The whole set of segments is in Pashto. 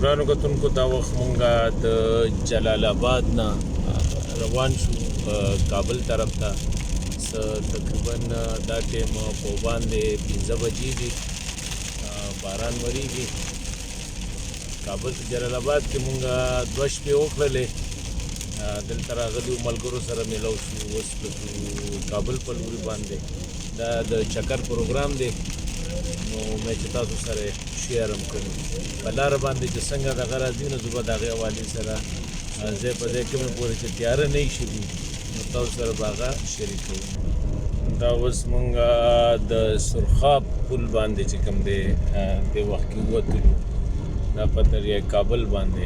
ګرانو کتونکو دا وخت مونږه د جلال آباد نه روان شو کابل طرف ته تقریبا دا ټیم په باندې 15 بجې دي باران وریږي کابل ته جلال آباد کې مونږه 2 شپې وکړلې دلته راغلي ملګرو سره میلاو شو اوس کابل په لوري باندې دا د چکر پروګرام دی نو مې چې تاسو سره شیر هم کړم په لاره باندې چې څنګه دغه راځي نو زه به د هغې حوالې سره ځای په ځای کومې پورې چې تیاره نه شي نو تاسو سره به هغه شریکوو دا اوس مونږ د سرخاب پل باندې چې کوم دی دې وخت کې ووتلو دا په دریای کابل باندې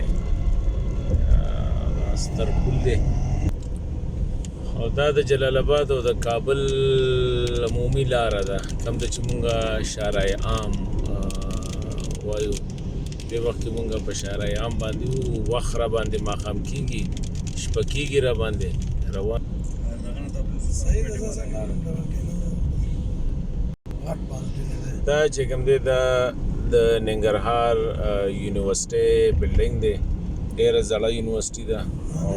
ستر پل دی او دا د جلال آباد او د کابل عمومي لاره ده کوم ده چې مونږ شارع عام وایو دې وخت کې مونږ په شارع عام باندې وخت را باندې مقام کېږي شپه کېږي را باندې روان دا چې کوم دی دا د ننګرهار یونیورسټۍ بلډینګ دی ډېره زړه یونیورسټي ده او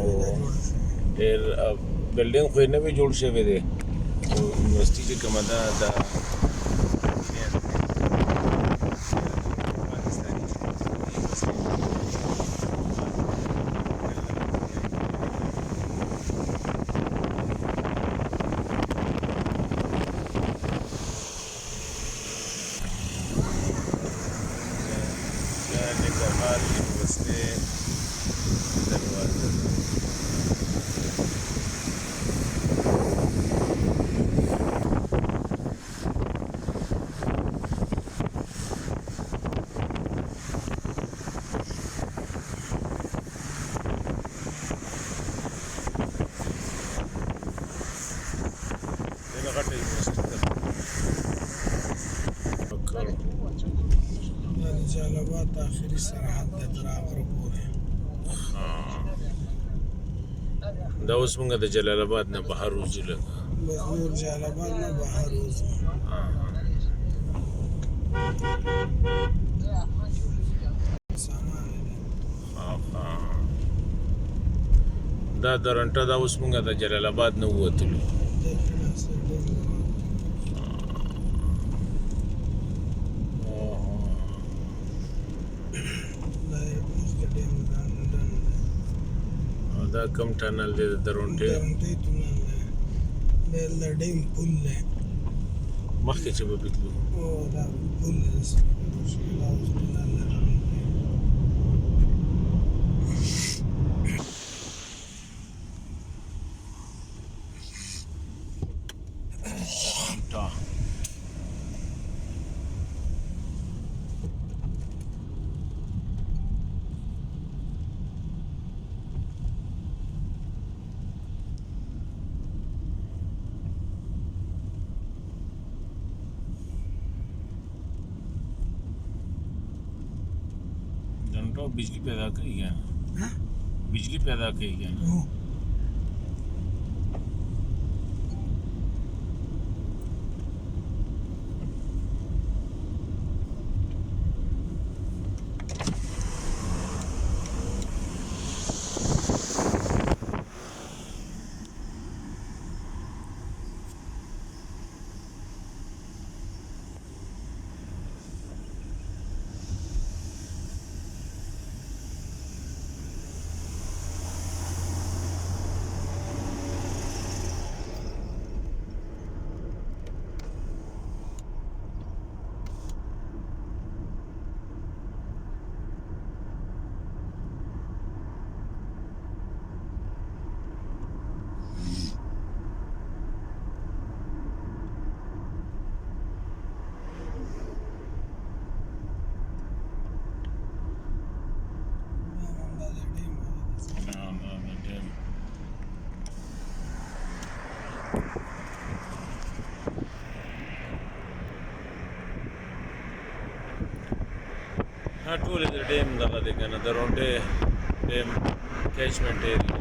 ډېر بلډینګ خو یې نوی جوړ شوی دی او یونیورسټي چې کومه ده دا ننګرهار یونیورسټۍ دروازه ده جلالاباد آخری سرحد د دراغر پورې دا اوس مونږ د جلال آباد نه بهر وځو لږ نور جلالاباد نه بهر وځو دا درنټه دا اوس مونږ د جلال آباد نه ووتلو دا کم ټنل دی د درونټې تونل دی ډیم پل دی مخکې چې به بتلو دا پل دی बिजली पैदा करी गया बिजली पैदा करी गया ټول د ډیم دغه دی که نه د رونډې ډیم کیچمنټ ایریا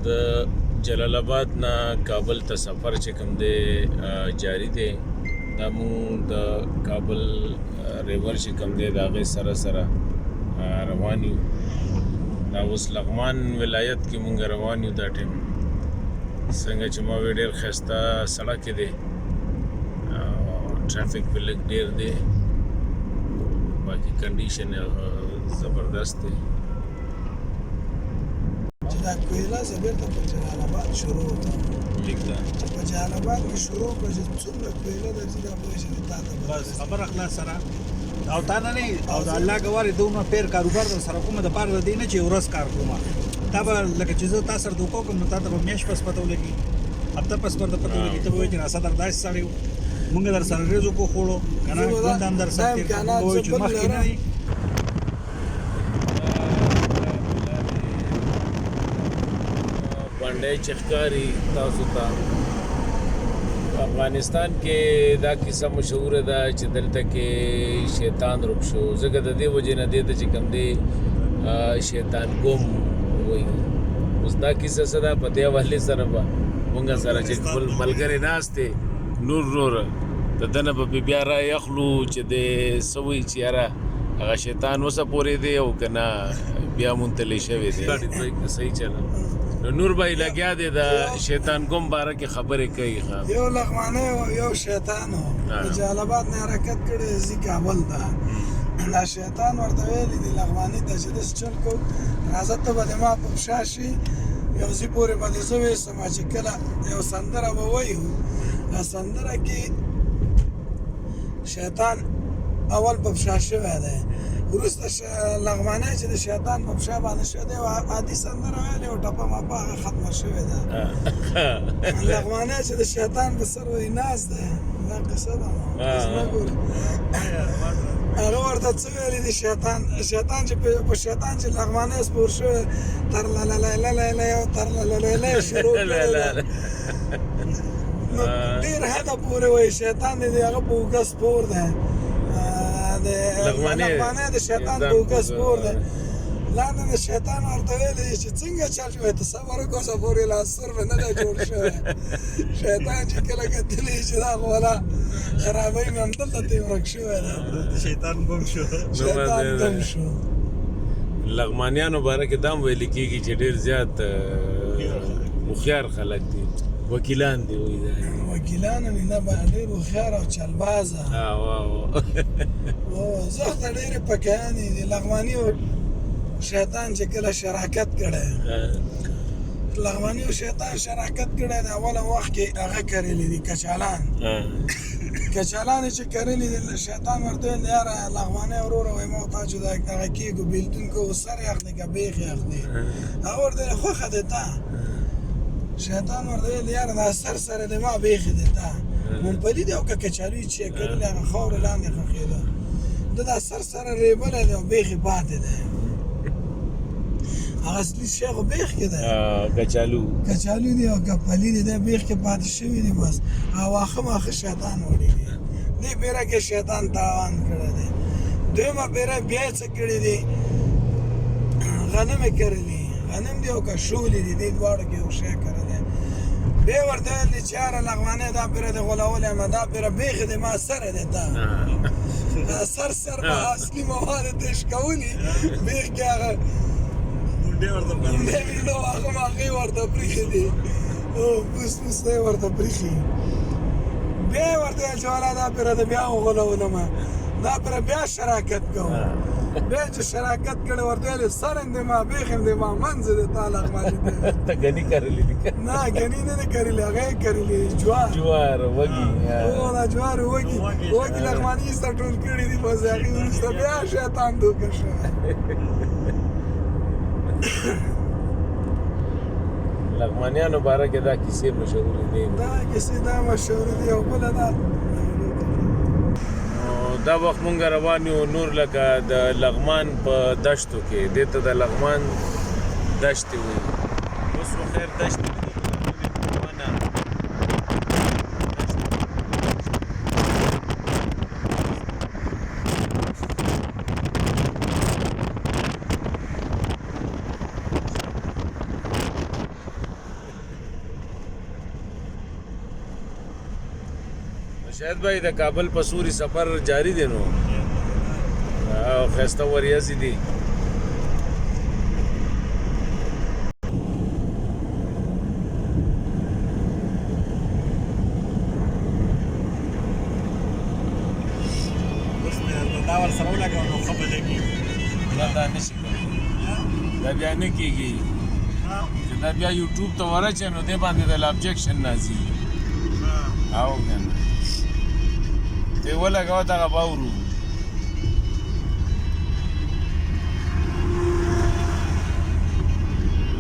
د جلال آباد نه کابل ته سفر چې کوم دی جاری دی. دا مونږ د کابل ریور چې کوم دی د هغې سره سره روان یو. دا اوس لغمان ولایت کې مونږ روان یو دا ټایم. څنګه چې ما وی ډېر ښایسته سړک دی، ټرافیک پې لږ ډېر دی، باقي کنډیشن زبردست دی. چې دا کویله زه بېرته په جلال آباد شروع کړم. ټیک ده، چې په جلال آباد کې شروع کړه چې څومره کویله درځي دا پوه شي تا ته بس خبره خلاص سره او تا نه او د الله ګوارې دونه پیر کاروبار در سره کومه د پاره د دې نه چې ورځ کار کومه. تا به لکه چې زه تا سره دوکه کوم نو تا ته به میاشت پس پته ولګي، هفته پس پته ولګي. ته به وایې چې راسه در داسې سړی و، مونږ در سره ریزو کو خوړو که نه ژوند هم در سره تېر کړو. وایو چې مخکې نه وي بنډۍ چې ښکاري تاسو ته. افغانستان کې دا کیسه مشهوره ده چې دلته کې شیطان رک شو. ځکه د دې وجې نه دې ته چې کوم دی شیطان ګم وایي. اوس دا کیسه څه ده؟ په دې حوالې سره به مونږ سره چې خپل ملګری ناست دی نور د ده نه به بیا رایې اخلو چې دی څه وایي چې یاره هغه شیطان اوسه پورې دی او که نه بیا مونتلې شوی دی. صحیح چله نو نور بھائی لګیا دی د شیطان ګم باره کې خبرې کوي. یو لغمانی و یو شیطان و د جلال آباد نه حرکت کړی ځي کابل ته. دا شیطان ورته ویلي دي لغماني ته چې داسې چل کوو راځه ته به د ما په پښا شي یو ځي پورې به دې زه ویسم چې کله یو سندره به وایو. دا سندره کې شیطان اول په پښا شوی دی، وروسته لغمانی چې د شیطان په پښا باندې شوی دی عادي سندره ویلې او ټپه مپه هغه ختمه شوې ده. لغمانی چې د شیطان په سر وایي ناز دی. دا قصه ده نه ګورې هغه ورته څه ویلي دي شیطان چې په شیطان چې لغمانی سپور شوی ترلللیلی او ترلللیلی شروع کړی نو ډېر حده پورې وایي شیطان دی هغه په اوږه سپور دی. لغمانی د شیطان په اوږه سپور دی. لاندې د شیطان ورته ویلي دي چې څنګه چل شوی ته صبر وکړه اوسه پورې لا سر مې نه دی جوړ شوی. شیطان چې کله کتلي چې دا خو والا خرابۍ مې همدلته ترې ورک شوی دی. شیطان ګم شو. شیطان ګم شو. لغمانیانو باره کې دا هم ویل کېږي چې ډېر زیات هوښیار خلک دي، وکیلان دي وایي. وکیلان هم نه ډېر هوښیار او چلبازه. زخته ډېرې پکیانې دي. لغماني او شیطان چې کله شراکت کړی لغماني او شیطان شراکت کړی د اوله وخت کې هغه کرلی دي کچالان. کچالان چې کرلی دي شیطان ورته ویل یاره لغمانی وروره وایي ما تا چې دا هغه کېږو بېلتون کوو سر یې اخلي که بیخ یې اخلي. هغه ورته ویل خوښه دی تا. شیطان ورته ویل یاره دا سر سره دی ما بیخې دی تا. ممپلي دی او که کچالو یې چې یې کرلی هغه خاورې لاندې ښخېده. ده دا سر سره ریبلی دی او بیخې پاتې دی. هغه اصلي شی خو بیخ کې دی. کچالو دی او که پلي دی دی بیخ کې پاتې شوي دي بس. او واښه ماښه شیطان وړي دي. دې پیره کې شیطان تاوان کړی دی. دویمه پیره بیا یې څه کړي دي غنم یې کرلي. غنم دی او که شولې دي دې دواړو کې یو شی کړی دی. بیا ورته ویل دي چې یاره لغمانی دا پیره دې غولولی یم دا پیره بیخې دی ما سره دی تا. سر به اصلي مواد تش کولي بیخ کې هغه نو هغه ماغې ورته پرېښي دي پوس پوس دی ورته پرېښي. بیا یې ورته ویل چې والا دا پیره د بیا وغولولمه دا پیره بیا شراکت کوم. بیا چې شراکت کړی ورته ویل سر هم دی ما بیخ هم دی ما منځ دی تا لغماني دی. ته ګني کرلي دي که نه ګني نه دی کرلي هغه یې کرلي جوار وږي. دا جوار وږي لغماني ایسته ټول کړي دي بس هغې وروسته بیا شیطان دوکه شوی. لغمانیانو باره کې دا کیسې مشهورې دي. دا کیسې دا مشهورې دي او بله دا دا وخت مونږ روان یو نور لکه د لغمان په دشتو کې دې ته د لغمان دشتې وایي. اوس خو خیر دشتې شاید بھائی د کابل په سوري سفر جاری دی نو او ښایسته وریځې دي دا ورسره ولګوه نو ښه به لګي دا نشي کولی دا بیا نه کېږي چې دا بیا یوټیوب ته ورچې نو دې باندې د ابجیکشن راځي او که نه ته یې ولګوه دغه به اورو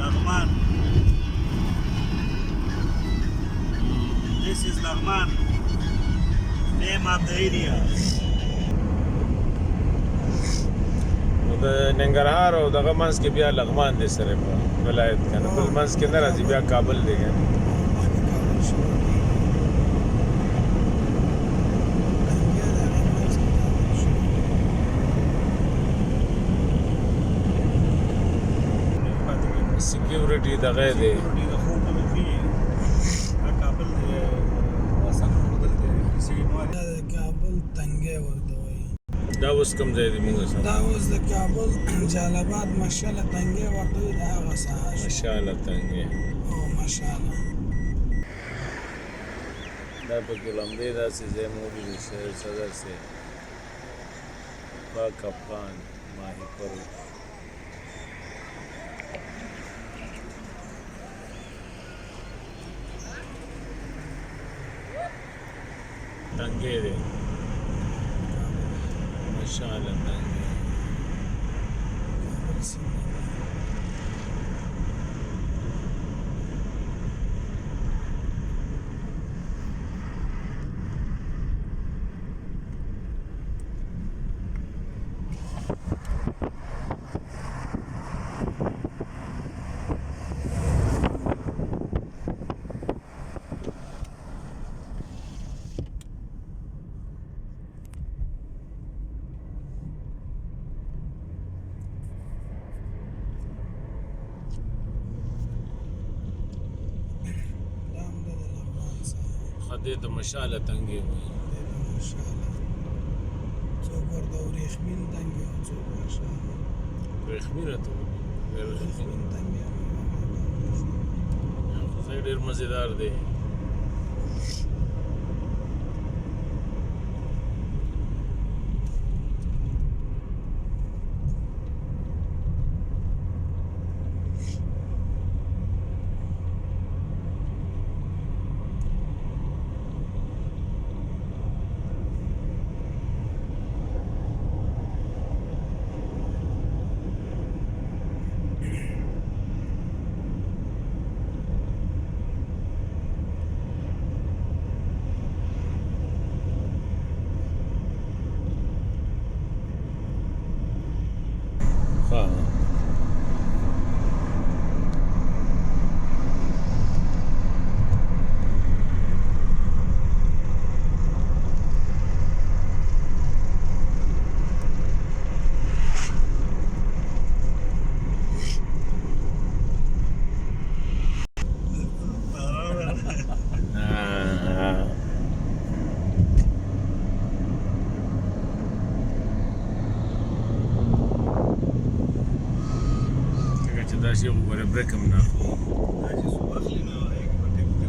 لغمان This is Lagman name of the area د ننګرهار او دغه منځ کې بیا لغمان دی سره په ولایت که نه بل منځ کې نه راځي بیا کابل دی که سیکیورټي دغه دی کابل تنګې ورته وایي دا اوس کوم ځای دی مونږ سره دا اوس د کابل جلالاباد مشاله تنګې ورته وایي د هغه ساحه شو مشاله تنګې او مشاله دا پکې لمبې داسې ځای مو ولیدل شهر صدر سے پاک افغان ماهي پرو تنګې دی مشاله تنګې کابل سیمه خدای ته مشاله تنګې وایي مشاله څوک ورته ورېښمین تنګې او څوک مشاله ورېښمینه ته وایي ورېښمین تنګې ځای ډېر مزېدار دی دا شی وګوره بریک هم نه اخلي دا چې څو اخلي نو هغې کې به ټیپ کوي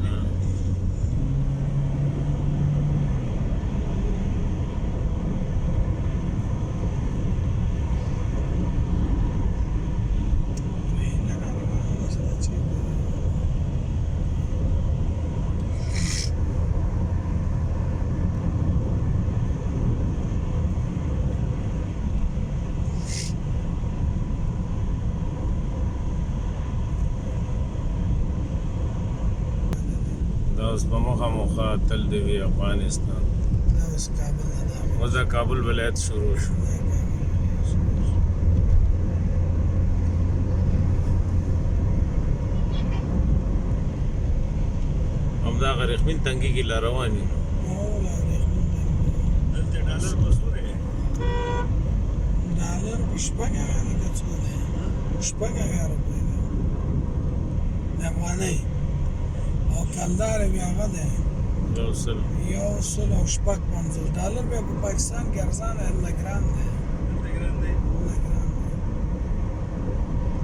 اوس په مخامخ تل د وی افغانستان دا اوس کابل نه ده اوس د کابل ولایت شروع شو همدغه ریښمین تنګي کې لا روان یو دلته ډالر مسو دی ډالر شپږ هغه څه دی شپږ هغه روپۍ دی افغانۍ او کلدار بیا هغه دی یو سل او شپږ پنځوس ډالر بیا په پاکستان کې ارزانه الله ګران دی الله ګران دی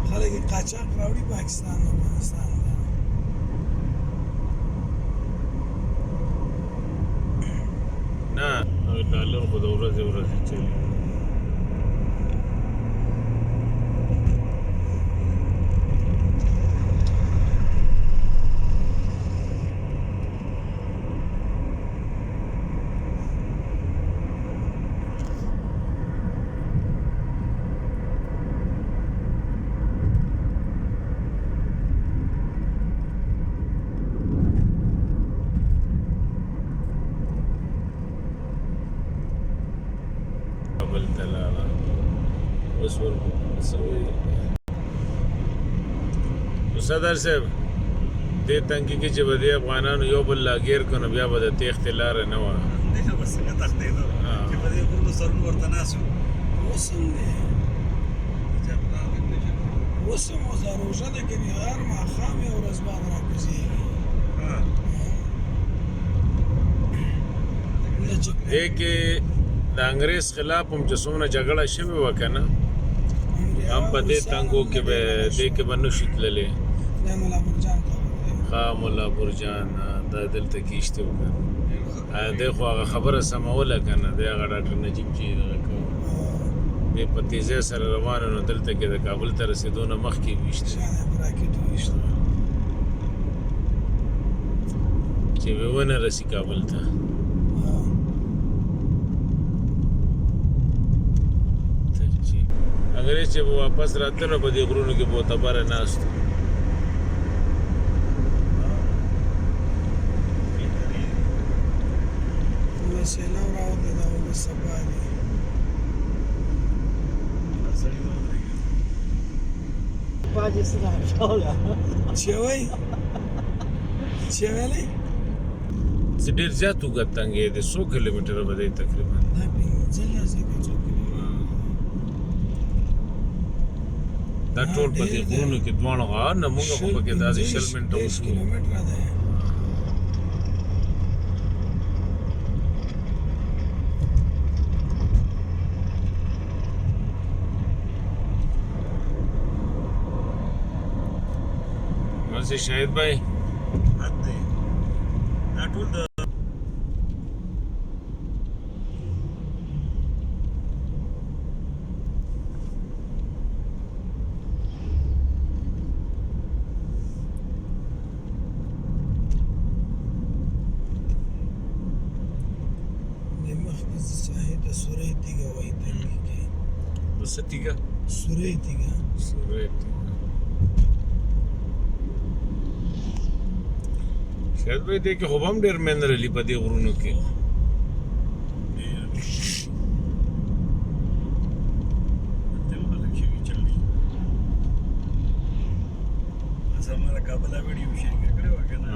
خلک یې قاچاق راوړي پاکستان نه افغانستان ته نه ډالر خو د ورځې چلی صدر صاحب دې تنګي کې چې به د افغانانو یو بل لاګیر کړو نو بیا به د تېښتې لاره نه وه دې بس څنګه تښتېدو چې په دې غرونو سرونه ورته ناست وو اوس هم دی اوس هم روژه ده که هر ماښام یې ورځ بعد راکوزېږي دې کې د انګریز خلاف هم چې څومره جګړه شوې وه که نه هم په دې تنګو کې به دې کې به نشو تللی ښه ملا برجان دا دلته کېشته وکړه دی خو هغه خبره سموله که نه دی هغه ډاکټر نجیب چې دغه کوو دی په تیزۍ سره روانه نو دلته کې د کابل ته رسېدو نه مخکې ویشته چې به ونه رسي کابل ته انګریز چې به واپس راتله په دې غرونو کې معتبره ناست و سیلاب راوته دا اوبه صفا دي چې وایي چې ویلی چې ډېر زیات اوږد تنګی دی 100 کیلومتره به دی تقریبا دا پنځه لسه که 100 دا ټول په دې غرونو کې دواړه نه مونږ خو پکې داسې 60 منټه وشو کیلومتره دی مزه شاهد بھائی حد دی دا ټول د سورې تیږه وایي تنګي کې څه تیږه سورې تیږه شاید به دې کې خو هم ډېر منرالي په دې غرونو کې کابل ویډیو شریک کړو کنه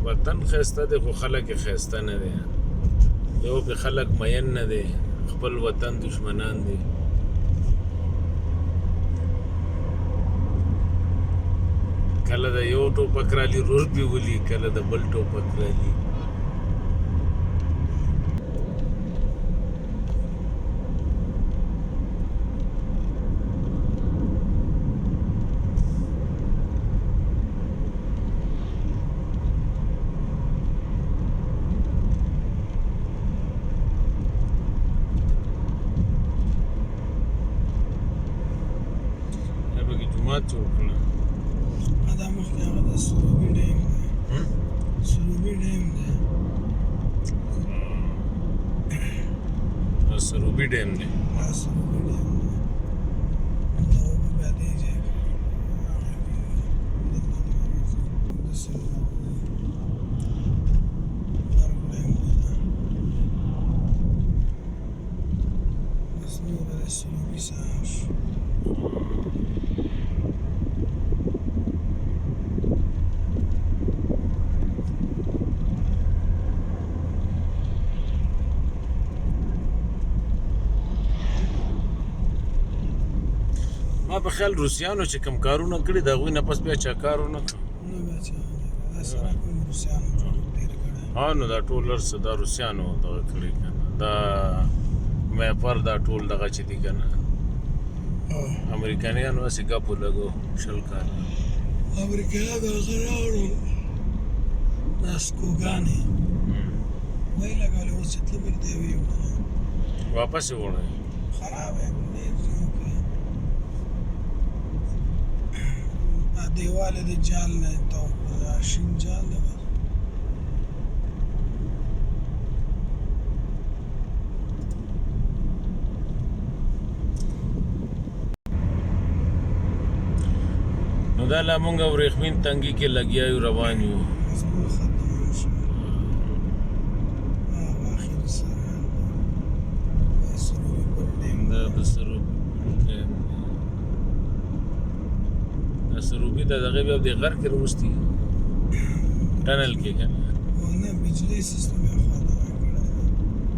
وطن خیسته دی خو خلک یې خیسته نه دی یو پې خلک مین نه دی خپل وطن دشمنان دي کله د یو ټوپک رالي رور پې ولي کله د بل ټوپک رالي جوړ کړه دا مخکې هغه د سروبي ډیم دی سروبي ډیم دی سروبي ډیم دی سروبي ډیم دی دا اوبه بیا دې ځای ما په خیال روسیانو چې کوم کارونه کړي د هغوی نه پس بیا چا کار ونه کړ نو بیا چې دا سره کوم روسیانو جوړ تېر کړی ها نو دا ټول هر څه دا روسیانو دغه کړي که نه دا میپر دا ټول دغه چې دي که نه امریکایانو هسې ګپو لګو 20 کاله امریکایانو هغه راوړو دا سکوګانې وایي لګولې اوس چې تله بېرته یې ویو واپس یې وړی خراب ہے دیوال د جال نه تو شین جال ده نو دا لا مونږ ورېښمین تنګي کې لګیا یو روان یو سروبي د دغه بیا د غر کې روستي ټنل کې که نه بجلی سیستم یې خواته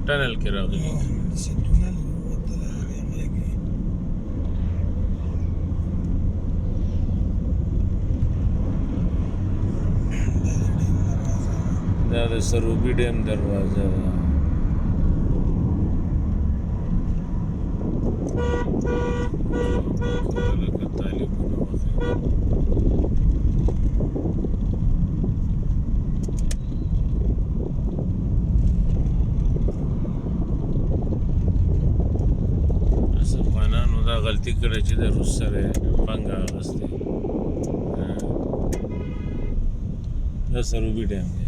ټنل کې راغلی داسې تونل وتلی هغې کې دا د سروبي ډیم دروازه ده لکه طالبونه وخی بس افغانانو دا غلطي کړې چې د روس سره پنګه اخیستې دا سروبي ډیم دی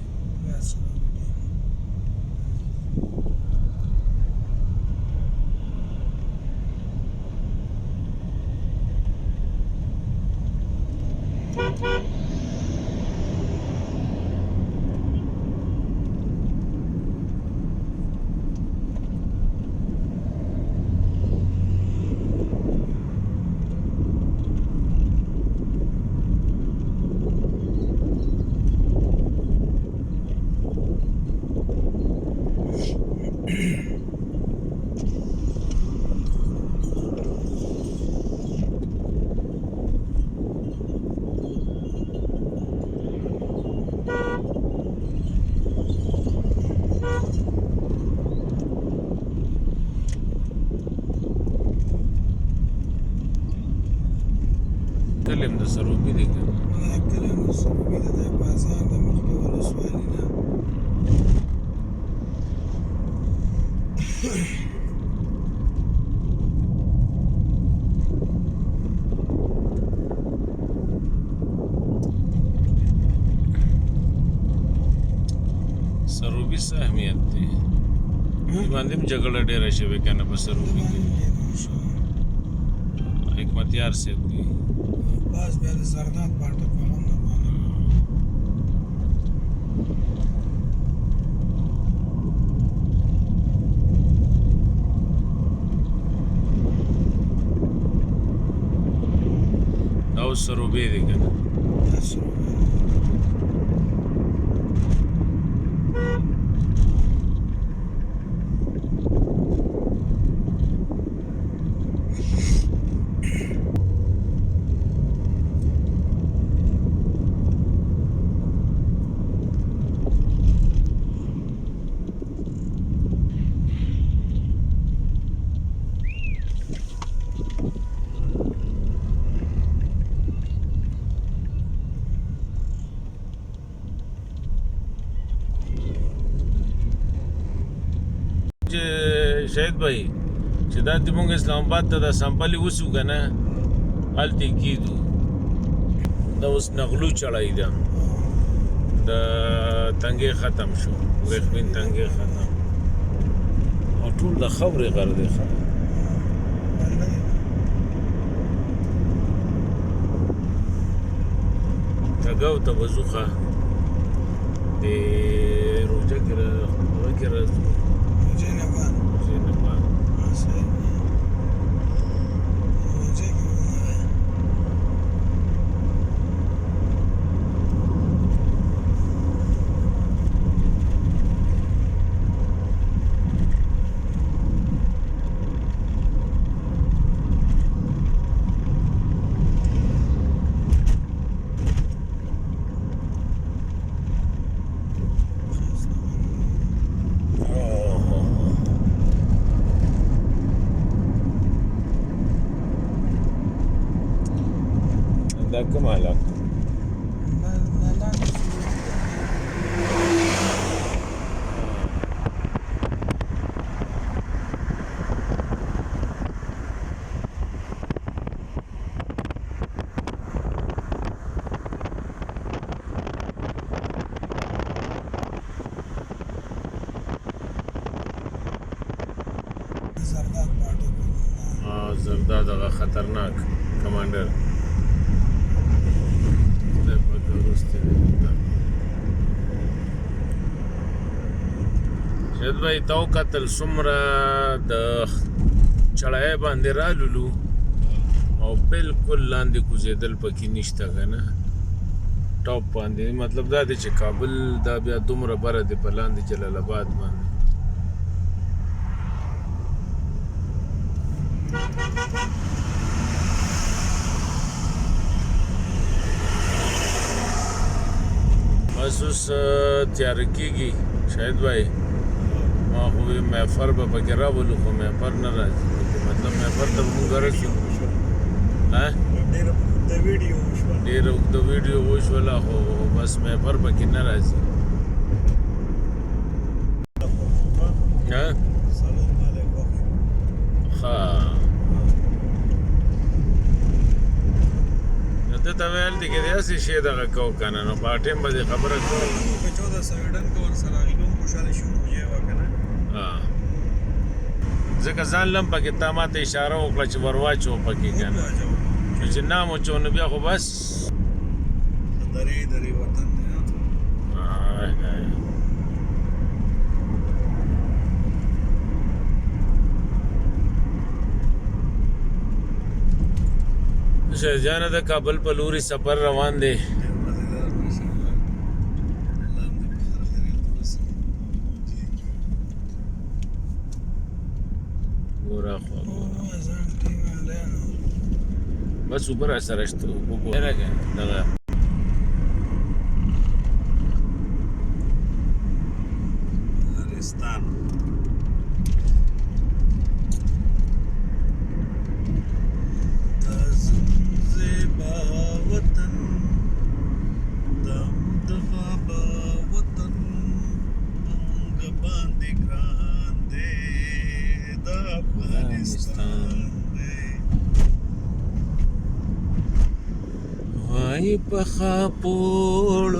کلیم د سروبي دی که نه کلیم د سروبي د دی بازار د مخکې ولسوالي نه سروبي څه اهمیت دی باندې هم جګړه ډېره شوې که نه په سروبي کې حکمتیار صاحب دی باز بیا د زرداد پاټک په هم نه باندې دا اوس سروبي دی که نه دا سروبي شهید بھائی چې دا زموږ اسلام آباد ته د سمپلي وسو که نه هلته یې کېدو دا اوس نغلو چړی ده د تنګې ختم شو ورېښمین تنګې ختم او ټول د خاورې غر دی تګاو ته وځو ښه د روژه کې راځو جنبان کوم علاقه زرداد هغه خطرناک کمانډر خدای پاک وروسته شاید بھائی تا وکتل څومره د چړای باندې رالولو او بالکل لاندې کوزېدل پکې نشته که نه ټاپ باندې مطلب دا دی چې کابل دا بیا دومره بره دی په لاندې جلال آباد باندې بس اوس تیاره کېږي شاید بھائی ما خو وی محفر به پکې راولو خو محفر نه راځي مطلب محفر ته به مونږ رسو ډېره اوږده ویډیو وشوله خو بس محفر پکې نه راځي ښه ده ته ویل دي که داسې شی دغه کوو که نه نو په ټایم به دې خبره کوو ځکه ځان لم پکې تا ما ته اشاره وکړه چې ور واچو پکې که نه چې نام وچو نو بیا خو بس درې وطن شهجانه د کابل په لوري سفر روان دی ګوره خوا بس اوبه راسره شته اوبه ګوره که دغه لرستان وای په خاپوړ